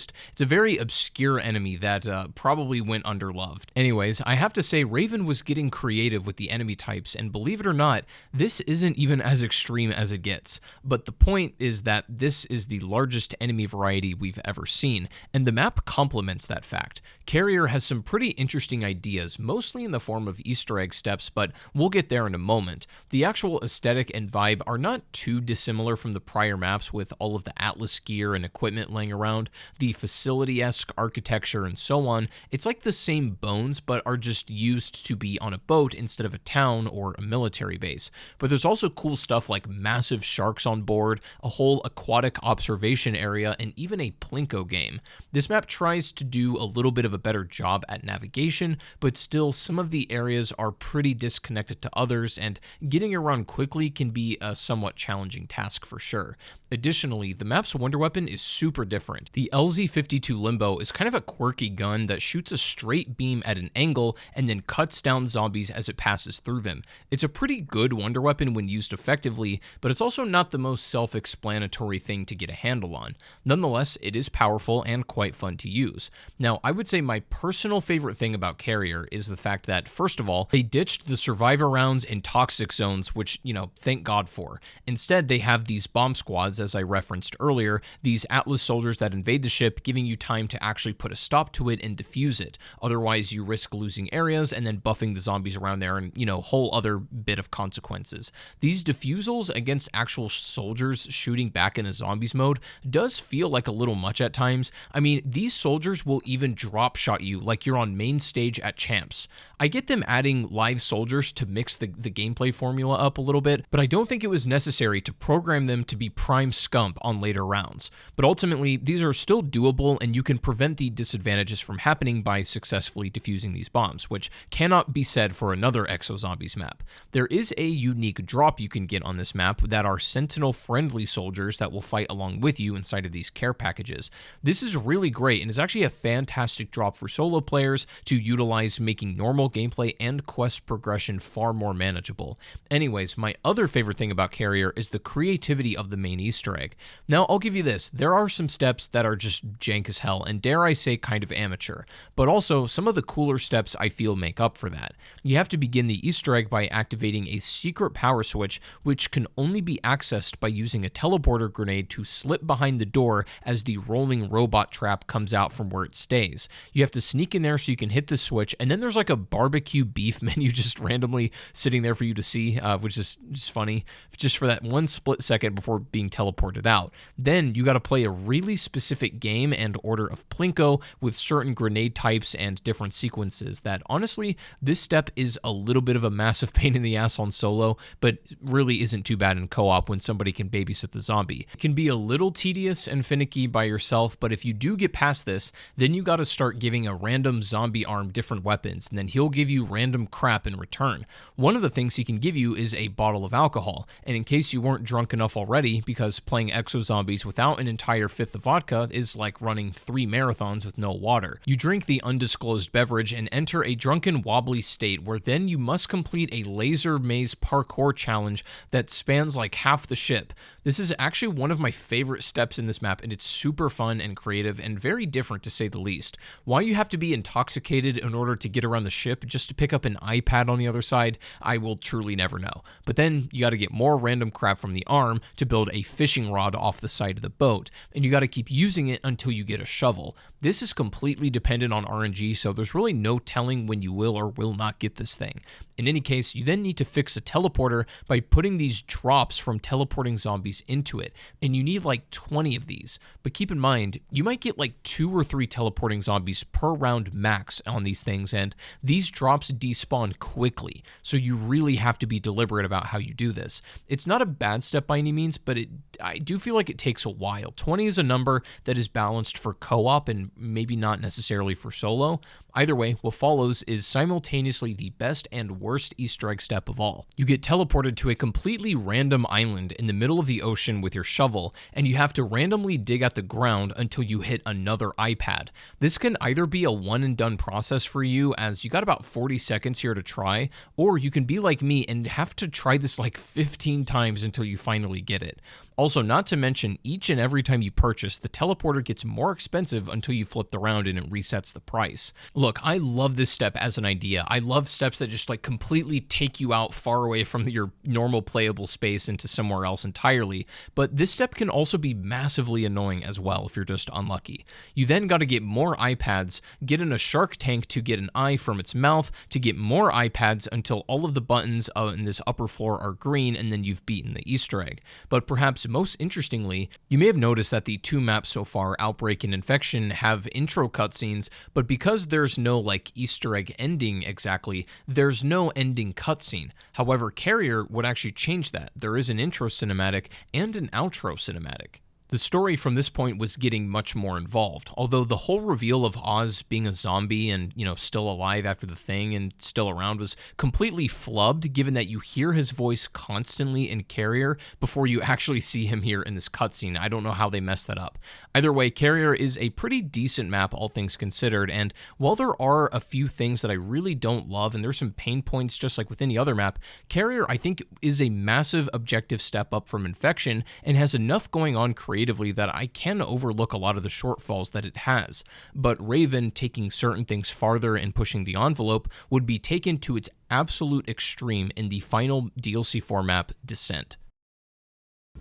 a very obscure enemy that probably went underloved. Anyways, I have to say Raven was getting creative with the enemy types, and believe it or not, this isn't even as extreme as it gets. But the point is that this is the largest enemy variety we've ever seen, and the map complements that fact. Carrier has some pretty interesting ideas, mostly in the form of Easter egg steps, but we'll get there in a moment. The actual aesthetic and vibe are not too dissimilar from the prior maps, with all of the Atlas gear and equipment laying around, the facility-esque architecture and so on. It's like the same bones, but are just used to be on a boat instead of a town or a military base. But there's also cool stuff like massive sharks on board, a whole aquatic observation area, and even a Plinko game. This map tries to do a little bit of a better job at navigation, but still some of the areas are pretty disconnected to others, and getting around quickly can be a somewhat challenging task for sure. Additionally, the map's wonder weapon is super different. The LZ-52 Limbo is kind of a quirky gun that shoots a straight beam at an angle and then cuts down zombies as it passes through them. It's a pretty good wonder weapon when used effectively, but it's also not the most self-explanatory thing to get a handle on. Nonetheless, it is powerful and quite fun to use. Now, I would say my personal favorite thing about Carrier is the fact that, first of all, they ditched the survivor rounds and toxic zones, which, thank God for. Instead, they have these bomb squads, as I referenced earlier, these Atlas soldiers that invade the ship, giving you time to actually put a stop to it and defuse it. Otherwise, you risk losing areas and then buffing the zombies around there, and, whole other bit of consequences. These defusals against actual soldiers shooting back in a zombies mode does feel like a little much at times. I mean, these soldiers will even drop shot you like you're on main stage at Champs. I get them adding live soldiers to mix the gameplay formula up a little bit, but I don't think it was necessary to program them to be prime scump on later rounds. But ultimately, these are still doable, and you can prevent the disadvantages from happening by successfully defusing these bombs, which cannot be said for another Exo Zombies map. There is a unique drop you can get on this map that are Sentinel-friendly soldiers that will fight along with you inside of these care packages. This is really great and is actually a fantastic drop for solo players to utilize, making normal gameplay and quest progression far more manageable. Anyways, my other favorite thing about Carrier is the creativity of the main Easter egg. Now, I'll give you this. There are some steps that are just jank as hell, and dare I say kind of amateur, but also some of the cooler steps I feel make up for that. You have to begin the Easter egg by activating a secret power switch, which can only be accessed by using a teleporter grenade to slip behind the door as the rolling robot trap comes out from where it stays. You have to sneak in there so you can hit the switch, and then there's like a barbecue beef menu just randomly sitting there for you to see, which is just funny, just for that one split second before being teleported out. Then you got to play a really specific game and order of Plinko with certain grenade types and different sequences that, honestly, this step is a little bit of a massive pain in the ass on solo, but really isn't too bad in co-op when somebody can babysit the zombie. It can be a little tedious and finicky by yourself, but if you do get past this, then you got to start giving a random zombie arm different weapons, and then he'll give you random crap in return. One of the things he can give you is a bottle of alcohol, and in case you weren't drunk enough already, because playing Exo Zombies without an entire fifth of vodka is like running 3 marathons with no water. You drink the undisclosed beverage and enter a drunken wobbly state where then you must complete a laser maze parkour challenge that spans like half the ship. This is actually one of my favorite steps in this map, and it's super fun and creative and very different to say the least. Why you have to be intoxicated in order to get around the ship just to pick up an iPad on the other side, I will truly never know. But then you got to get more random crap from the arm to build a fishing rod off the side of the boat, and you got to keep using it until you get a shovel. This is completely dependent on RNG, so there's really no telling when you will or will not get this thing. In any case, you then need to fix a teleporter by putting these drops from teleporting zombies into it, and you need like 20 of these. But keep in mind, you might get like 2 or 3 teleporting zombies per round max on these things, and these drops despawn quickly, so you really have to be deliberate about how you do this. It's not a bad step by any means, but I do feel like it takes a while. 20 is a number that is balanced for co-op and maybe not necessarily for solo. Either way, what follows is simultaneously the best and worst Easter egg step of all. You get teleported to a completely random island in the middle of the ocean with your shovel, and you have to randomly dig at the ground until you hit another iPad. This can either be a one and done process for you, as you got about 40 seconds here to try, or you can be like me and have to try this like 15 times until you finally get it. Also, not to mention, each and every time you purchase, the teleporter gets more expensive until you flip the round and it resets the price. Look, I love this step as an idea. I love steps that just like completely take you out far away from your normal playable space into somewhere else entirely, but this step can also be massively annoying as well if you're just unlucky. You then got to get more iPads, get in a shark tank to get an eye from its mouth, to get more iPads until all of the buttons in this upper floor are green, and then you've beaten the Easter egg. But perhaps most interestingly, you may have noticed that the two maps so far, Outbreak and Infection, have intro cutscenes, but because there's no like Easter egg ending exactly, there's no ending cutscene. However, Carrier would actually change that. There is an intro cinematic and an outro cinematic. The story from this point was getting much more involved, although the whole reveal of Oz being a zombie and, still alive after the thing and still around was completely flubbed, given that you hear his voice constantly in Carrier before you actually see him here in this cutscene. I don't know how they messed that up. Either way, Carrier is a pretty decent map, all things considered, and while there are a few things that I really don't love, and there's some pain points just like with any other map, Carrier, I think, is a massive objective step up from Infection and has enough going on creatively that I can overlook a lot of the shortfalls that it has. But Raven, taking certain things farther and pushing the envelope, would be taken to its absolute extreme in the final DLC 4 map, Descent.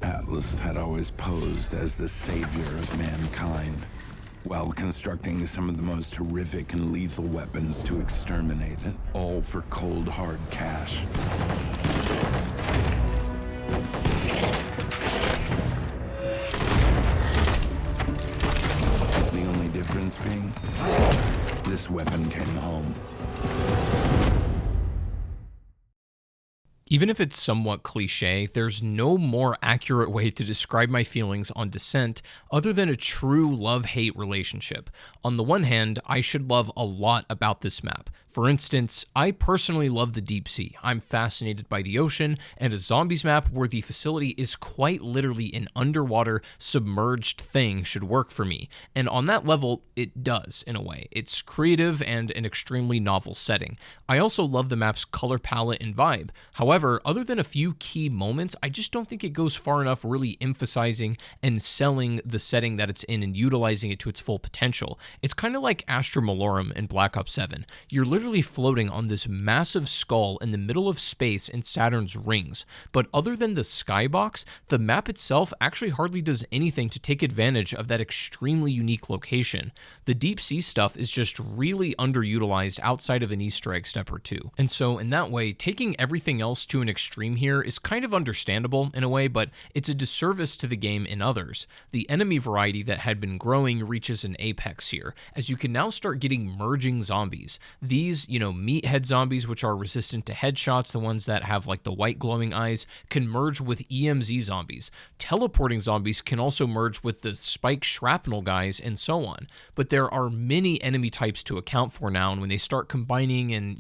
Atlas had always posed as the savior of mankind, while constructing some of the most horrific and lethal weapons to exterminate it, all for cold, hard cash. The only difference being, this weapon came home. Even if it's somewhat cliche, there's no more accurate way to describe my feelings on Descent other than a true love-hate relationship. On the one hand, I should love a lot about this map. For instance, I personally love the deep sea. I'm fascinated by the ocean, and a zombies map where the facility is quite literally an underwater, submerged thing should work for me. And on that level, it does, in a way. It's creative and an extremely novel setting. I also love the map's color palette and vibe. However, other than a few key moments, I just don't think it goes far enough really emphasizing and selling the setting that it's in and utilizing it to its full potential. It's kind of like Astra Malorum in Black Ops 7. You're literally floating on this massive skull in the middle of space in Saturn's rings, but other than the skybox, the map itself actually hardly does anything to take advantage of that extremely unique location. The deep sea stuff is just really underutilized outside of an Easter egg step or two, and so in that way, taking everything else to an extreme here is kind of understandable in a way, but it's a disservice to the game in others. The enemy variety that had been growing reaches an apex here, as you can now start getting merging zombies. These, meathead zombies, which are resistant to headshots, the ones that have like the white glowing eyes, can merge with EMZ zombies. Teleporting zombies can also merge with the spike shrapnel guys, and so on. But there are many enemy types to account for now, and when they start combining and,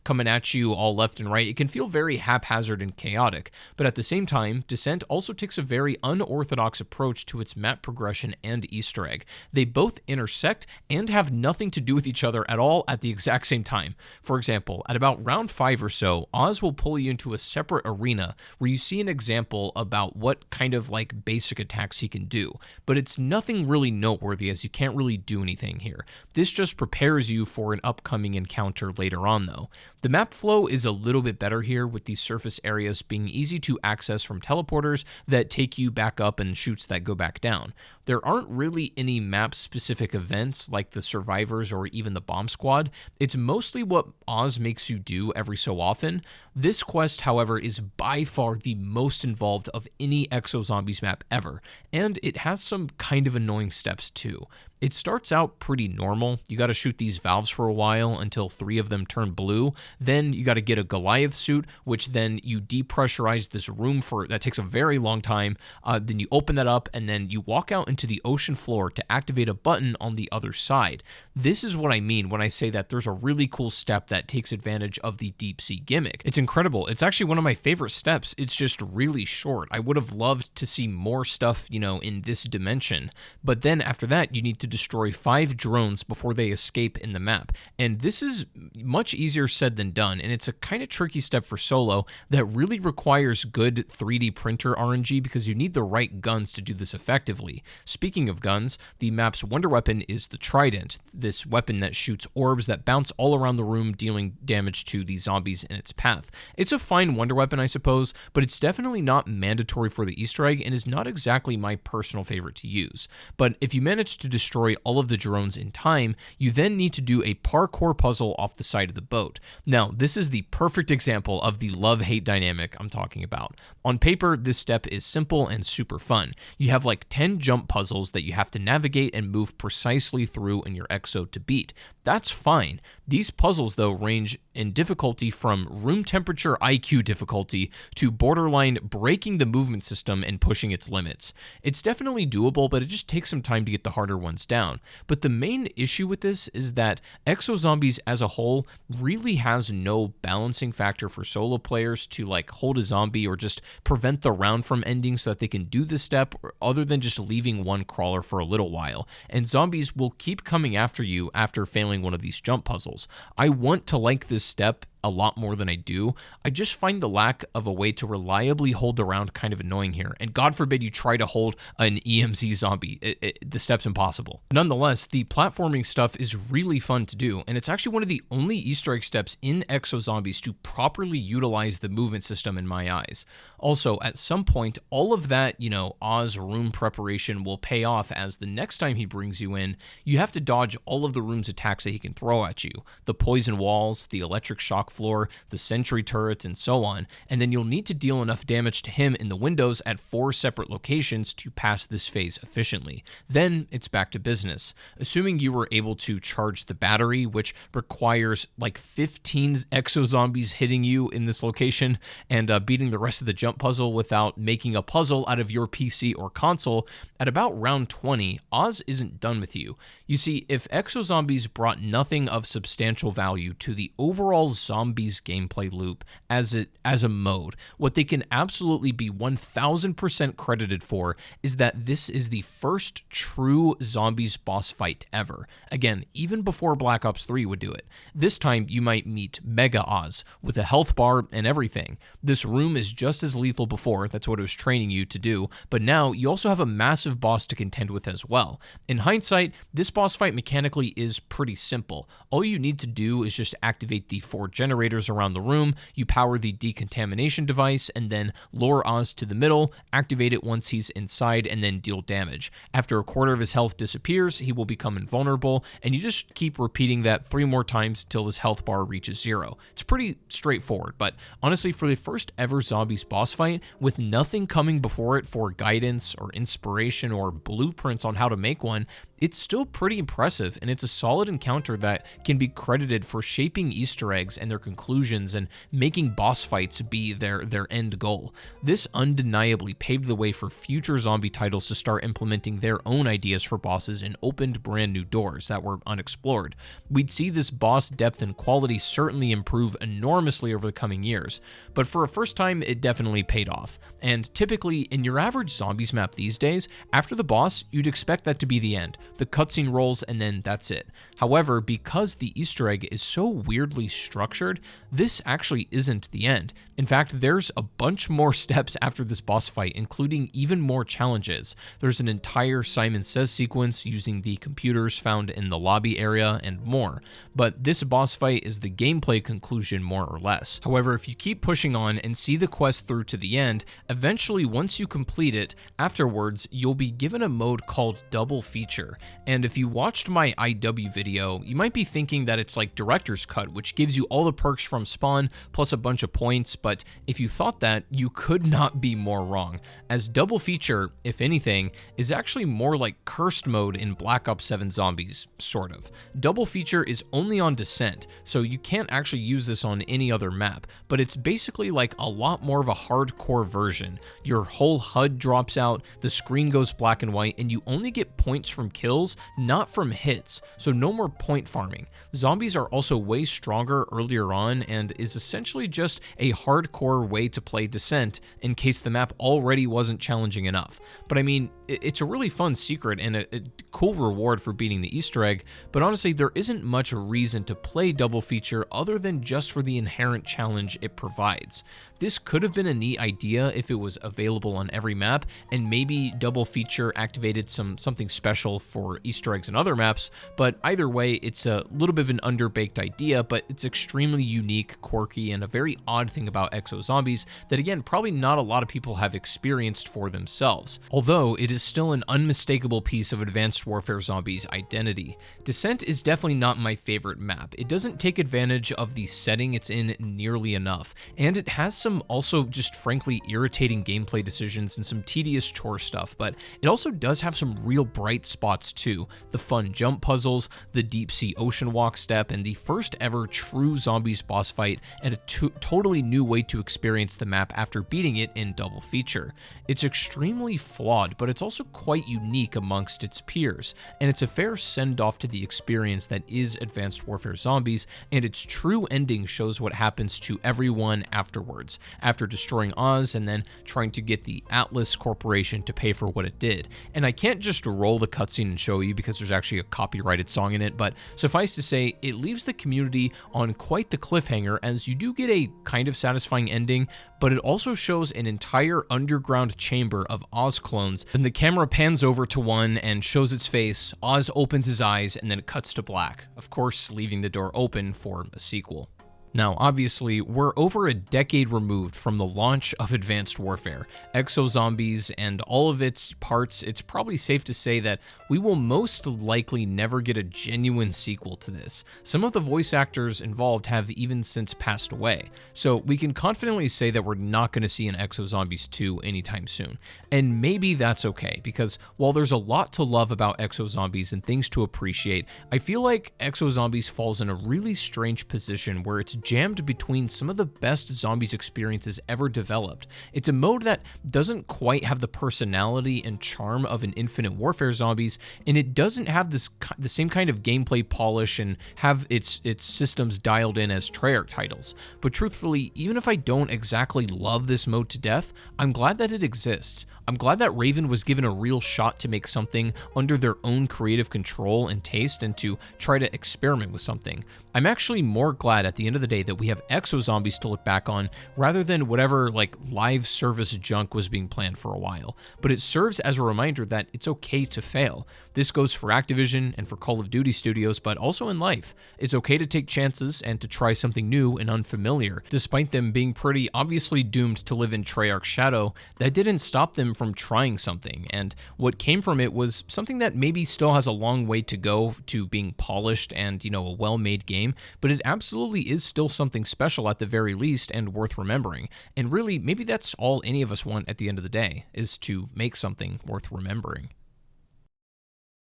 coming at you all left and right, it can feel very haphazard and chaotic. But at the same time, Descent also takes a very unorthodox approach to its map progression and Easter egg. They both intersect and have nothing to do with each other at all at the exact same time. For example, at about round 5 or so, Oz will pull you into a separate arena where you see an example about what kind of like basic attacks he can do, but it's nothing really noteworthy as you can't really do anything here. This just prepares you for an upcoming encounter later on though. The map flow is a little bit better here, with these surface areas being easy to access from teleporters that take you back up and chutes that go back down. There aren't really any map-specific events like the survivors or even the bomb squad. It's mostly what Oz makes you do every so often. This quest, however, is by far the most involved of any Exo Zombies map ever, and it has some kind of annoying steps too. It starts out pretty normal. You got to shoot these valves for a while until 3 of them turn blue. Then you got to get a Goliath suit, which then you depressurize this room that takes a very long time. Then you open that up, and then you walk out into the ocean floor to activate a button on the other side. This is what I mean when I say that there's a really cool step that takes advantage of the deep sea gimmick. It's incredible. It's actually one of my favorite steps. It's just really short. I would have loved to see more stuff, in this dimension. But then after that, you need to destroy 5 drones before they escape in the map. And this is much easier said than done, and it's a kind of tricky step for solo that really requires good 3D printer RNG because you need the right guns to do this effectively. Speaking of guns, the map's wonder weapon is the Trident, this weapon that shoots orbs that bounce all around the room, dealing damage to the zombies in its path. It's a fine wonder weapon, I suppose, but it's definitely not mandatory for the Easter egg and is not exactly my personal favorite to use. But if you manage to destroy all of the drones in time, you then need to do a parkour puzzle off the side of the boat. Now, this is the perfect example of the love-hate dynamic I'm talking about. On paper, this step is simple and super fun. You have like 10 jump puzzles that you have to navigate and move precisely through in your exo to beat. That's fine. These puzzles, though, range in difficulty from room temperature IQ difficulty to borderline breaking the movement system and pushing its limits. It's definitely doable, but it just takes some time to get the harder ones down. But the main issue with this is that Exo Zombies as a whole really has no balancing factor for solo players to like hold a zombie or just prevent the round from ending so that they can do this step other than just leaving one crawler for a little while. And zombies will keep coming after you after failing one of these jump puzzles. I want to like this step a lot more than I do. I just find the lack of a way to reliably hold the round kind of annoying here. And God forbid you try to hold an EMZ zombie. The step's impossible. Nonetheless, the platforming stuff is really fun to do, and it's actually one of the only Easter egg steps in Exo Zombies to properly utilize the movement system in my eyes. Also, at some point, all of that, Oz room preparation will pay off as the next time he brings you in, you have to dodge all of the room's attacks that he can throw at you. The poison walls, the electric shock floor, the sentry turrets, and so on, and then you'll need to deal enough damage to him in the windows at 4 separate locations to pass this phase efficiently. Then it's back to business. Assuming you were able to charge the battery, which requires like 15 exo zombies hitting you in this location and beating the rest of the jump puzzle without making a puzzle out of your PC or console, at about round 20, Oz isn't done with you. You see, if exo zombies brought nothing of substantial value to the overall zombies gameplay loop as a mode, what they can absolutely be 1000% credited for is that this is the first true zombies boss fight ever. Again, even before Black Ops 3 would do it. This time you might meet Mega Oz with a health bar and everything. This room is just as lethal before, that's what it was training you to do, but now you also have a massive boss to contend with as well. In hindsight, this boss fight mechanically is pretty simple. All you need to do is just activate the 4 generators around the room, you power the decontamination device, and then lure Oz to the middle, activate it once he's inside, and then deal damage. After a quarter of his health disappears, he will become invulnerable, and you just keep repeating that 3 more times till his health bar reaches 0. It's pretty straightforward, but honestly, for the first ever zombies boss fight, with nothing coming before it for guidance or inspiration or blueprints on how to make one, it's still pretty impressive, and it's a solid encounter that can be credited for shaping Easter eggs and their conclusions and making boss fights be their end goal. This undeniably paved the way for future zombie titles to start implementing their own ideas for bosses and opened brand new doors that were unexplored. We'd see this boss depth and quality certainly improve enormously over the coming years, but for a first time, it definitely paid off. And typically, in your average zombies map these days, after the boss, you'd expect that to be the end. The cutscene rolls, and then that's it. However, because the Easter egg is so weirdly structured, this actually isn't the end. In fact, there's a bunch more steps after this boss fight, including even more challenges. There's an entire Simon Says sequence using the computers found in the lobby area and more. But this boss fight is the gameplay conclusion more or less. However, if you keep pushing on and see the quest through to the end, eventually once you complete it, afterwards you'll be given a mode called Double Feature. here. And if you watched my IW video, you might be thinking that it's like Director's Cut, which gives you all the perks from Spawn plus a bunch of points, but if you thought that, you could not be more wrong, as Double Feature, if anything, is actually more like Cursed Mode in Black Ops 7 Zombies, sort of. Double Feature is only on Descent, so you can't actually use this on any other map, but it's basically like a lot more of a hardcore version. Your whole HUD drops out, the screen goes black and white, and you only get points from kills, not from hits, so no more point farming. Zombies are also way stronger earlier on, and is essentially just a hardcore way to play Descent in case the map already wasn't challenging enough. But I mean, it's a really fun secret and a cool reward for beating the Easter egg, but honestly, there isn't much reason to play Double Feature other than just for the inherent challenge it provides. This could have been a neat idea if it was available on every map, and maybe Double Feature activated something special for Easter eggs in other maps, but either way, it's a little bit of an underbaked idea, but it's extremely unique, quirky, and a very odd thing about Exo Zombies that, again, probably not a lot of people have experienced for themselves, although it is still an unmistakable piece of Advanced Warfare Zombies' identity. Descent is definitely not my favorite map. It doesn't take advantage of the setting it's in nearly enough, and it has some also just frankly irritating gameplay decisions and some tedious chore stuff, but it also does have some real bright spots too. The fun jump puzzles, the deep sea ocean walk step, and the first ever true zombies boss fight, and a totally new way to experience the map after beating it in Double Feature. It's extremely flawed, but it's also quite unique amongst its peers, and it's a fair send-off to the experience that is Advanced Warfare Zombies, and its true ending shows what happens to everyone afterwards, after destroying Oz and then trying to get the Atlas Corporation to pay for what it did. And I can't just roll the cutscene and show you because there's actually a copyrighted song in it, but suffice to say, it leaves the community on quite the cliffhanger, as you do get a kind of satisfying ending, but it also shows an entire underground chamber of Oz clones. Then the camera pans over to one and shows its face, Oz opens his eyes, and then it cuts to black, of course leaving the door open for a sequel. Now, obviously, we're over a decade removed from the launch of Advanced Warfare, Exo Zombies, and all of its parts. It's probably safe to say that we will most likely never get a genuine sequel to this. Some of the voice actors involved have even since passed away, so we can confidently say that we're not going to see an Exo Zombies 2 anytime soon. And maybe that's okay, because while there's a lot to love about Exo Zombies and things to appreciate, I feel like Exo Zombies falls in a really strange position where it's jammed between some of the best Zombies experiences ever developed. It's a mode that doesn't quite have the personality and charm of an Infinite Warfare Zombies, and it doesn't have the same kind of gameplay polish and have its systems dialed in as Treyarch titles. But truthfully, even if I don't exactly love this mode to death, I'm glad that it exists. I'm glad that Raven was given a real shot to make something under their own creative control and taste and to try to experiment with something. I'm actually more glad at the end of the day that we have Exo Zombies to look back on rather than whatever live service junk was being planned for a while. But it serves as a reminder that it's okay to fail. This goes for Activision and for Call of Duty studios, but also in life. It's okay to take chances and to try something new and unfamiliar. Despite them being pretty obviously doomed to live in Treyarch's shadow, that didn't stop them from trying something, and what came from it was something that maybe still has a long way to go to being polished and, a well-made game, but it absolutely is still something special at the very least and worth remembering. And really, maybe that's all any of us want at the end of the day, is to make something worth remembering.